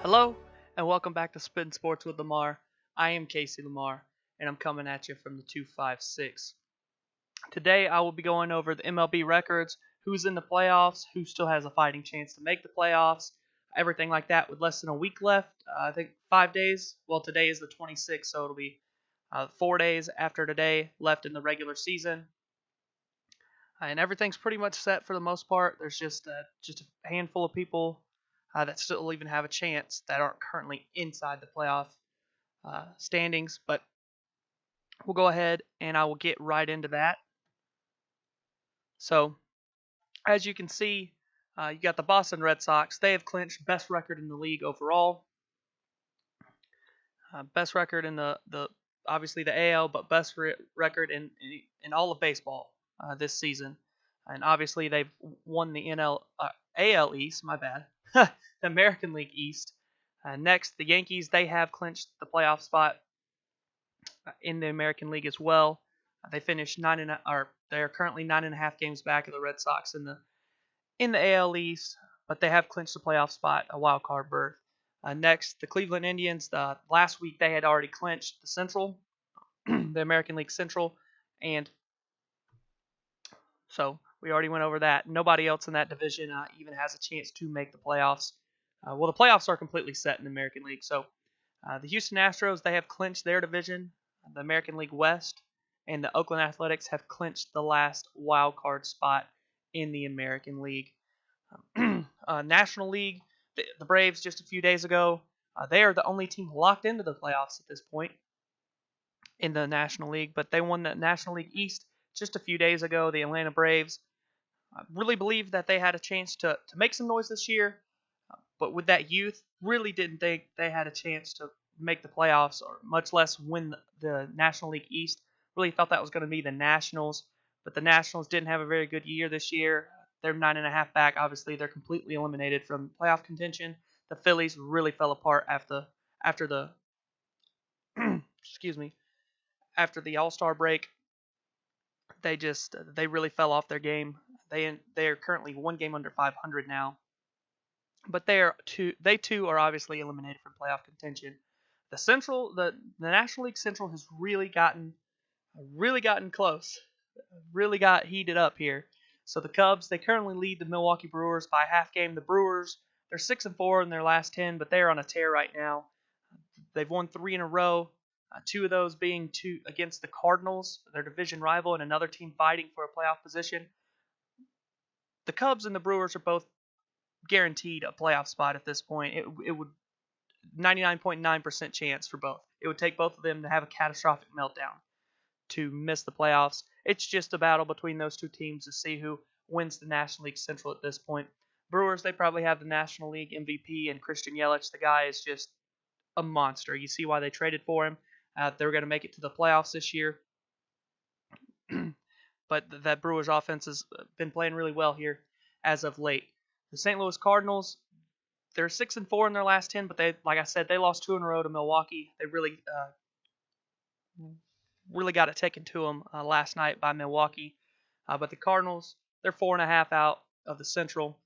Hello, and welcome back to Spittin Sports with Lamar. I am Casey Lamar, and I'm coming at you from the 256. Today, I will be going over the MLB records, who's in the playoffs, who still has a fighting chance to make the playoffs, everything like that with less than a week left. I think 5 days. Well, today is the 26th, so it'll be 4 days after today left in the regular season. And everything's pretty much set for the most part. There's just a handful of people that still even have a chance that aren't currently inside the playoff standings. But we'll go ahead and I will get right into that. So, as you can see, you got the Boston Red Sox. They have clinched best record in the league overall. Best record in the obviously the AL, but best record in all of baseball this season. And obviously they've won the AL East. My bad. The American League East. Next, the Yankees. They have clinched the playoff spot in the American League as well. They finished they are currently 9.5 games back of the Red Sox in the AL East, but they have clinched the playoff spot, a wild card berth. Next, the Cleveland Indians. Last week they had already clinched the Central, the American League Central, and so we already went over that. Nobody else in that division even has a chance to make the playoffs. Well, the playoffs are completely set in the American League. So the Houston Astros, they have clinched their division, the American League West, and the Oakland Athletics have clinched the last wild card spot in the American League. National League, the Braves just a few days ago, they are the only team locked into the playoffs at this point in the National League, but they won the National League East just a few days ago. The Atlanta Braves really believed that they had a chance to make some noise this year, but with that youth, really didn't think they had a chance to make the playoffs, or much less win the National League East. Really thought that was going to be the Nationals, but the Nationals didn't have a very good year this year. They're 9.5 back. Obviously, they're completely eliminated from playoff contention. The Phillies really fell apart after the after the All-Star break. They really fell off their game. They are currently one game under 500 now, but they too are obviously eliminated from playoff contention. The National League Central has really gotten close, really got heated up here. So the Cubs, they currently lead the Milwaukee Brewers by a half game. The Brewers, they're 6-4 in their last 10, but they are on a tear right now. They've won 3 in a row. 2 of those being two against the Cardinals, their division rival, and another team fighting for a playoff position. The Cubs and the Brewers are both guaranteed a playoff spot at this point. It would 99.9% chance for both. It would take both of them to have a catastrophic meltdown to miss the playoffs. It's just a battle between those two teams to see who wins the National League Central at this point. Brewers, they probably have the National League MVP and Christian Yelich. The guy is just a monster. You see why they traded for him. They were going to make it to the playoffs this year. But that Brewers offense has been playing really well here as of late. The St. Louis Cardinals, they're 6-4 in their last 10, but like I said, they lost 2 in a row to Milwaukee. They really got it taken to them last night by Milwaukee. But the Cardinals, they're 4.5 out of the Central,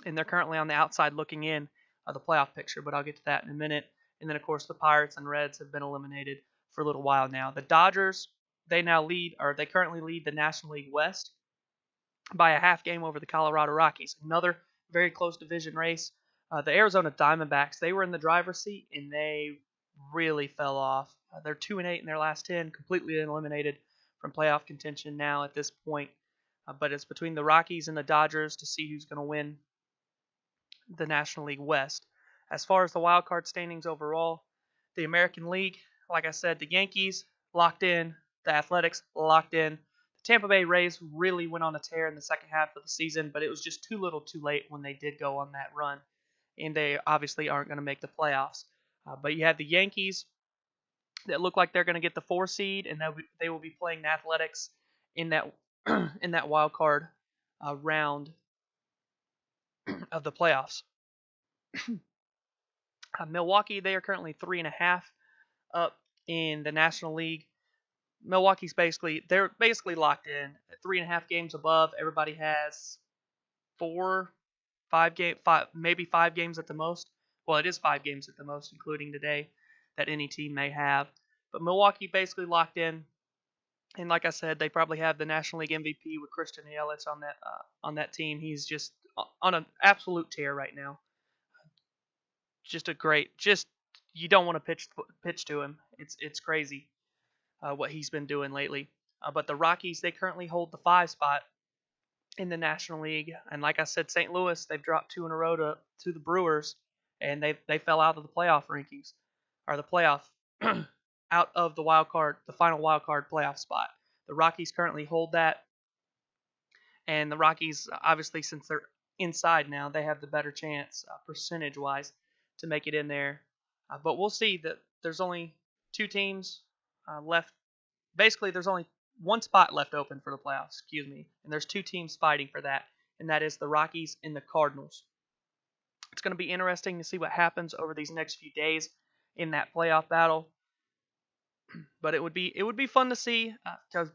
and they're currently on the outside looking in of the playoff picture, but I'll get to that in a minute. And then, of course, the Pirates and Reds have been eliminated for a little while now. The Dodgers, they currently lead the National League West by a half game over the Colorado Rockies. Another very close division race. The Arizona Diamondbacks, they were in the driver's seat, and they really fell off. They're 2-8 in their last 10, completely eliminated from playoff contention now at this point. But it's between the Rockies and the Dodgers to see who's going to win the National League West. As far as the wild card standings overall, the American League, like I said, the Yankees locked in, the Athletics locked in. The Tampa Bay Rays really went on a tear in the second half of the season, but it was just too little too late when they did go on that run, and they obviously aren't going to make the playoffs. But you have the Yankees that look like they're going to get the 4 seed, and they will be playing the Athletics in that in that wild card round of the playoffs. Milwaukee, they are currently 3.5 up in the National League. Milwaukee's they're basically locked in at 3.5 games above. Everybody has maybe 5 games at the most. Well, it is 5 games at the most, including today, that any team may have. But Milwaukee basically locked in, and like I said, they probably have the National League MVP with Christian Yelich on that team. He's just on an absolute tear right now. Just a great, just you don't want to pitch to him. It's crazy what he's been doing lately. But the Rockies, they currently hold the 5 spot in the National League, and like I said, St. Louis, they've dropped 2 in a row to the Brewers, and they fell out of the playoff rankings, or the playoff out of the final wild card playoff spot. The Rockies currently hold that, and the Rockies, obviously, since they're inside now, they have the better chance percentage-wise to make it in there. But we'll see that there's only 2 teams left. Basically, there's only 1 spot left open for the playoffs, and there's 2 teams fighting for that, and that is the Rockies and the Cardinals. It's going to be interesting to see what happens over these next few days in that playoff battle. But it would be fun to see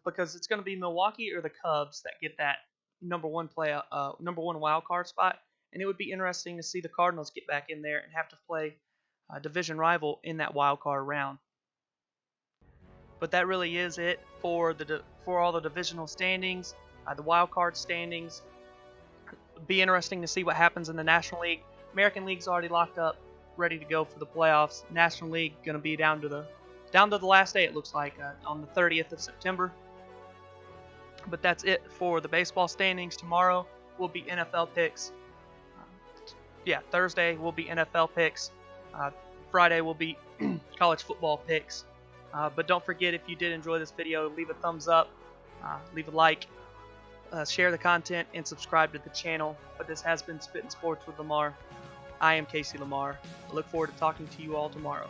because it's going to be Milwaukee or the Cubs that get that number one wild card spot, and it would be interesting to see the Cardinals get back in there and have to play a division rival in that wild card round. But that really is it for all the divisional standings, the wild card standings. It'll be interesting to see what happens in the National League. American League's already locked up, ready to go for the playoffs. National League going to be down to the last day, it looks like, on the 30th of September. But that's it for the baseball standings. Tomorrow will be NFL picks. Thursday will be NFL picks. Friday will be college football picks. But don't forget, if you did enjoy this video, leave a thumbs up, leave a like, share the content, and subscribe to the channel. But this has been Spittin' Sports with Lamar. I am Casey Lamar. I look forward to talking to you all tomorrow.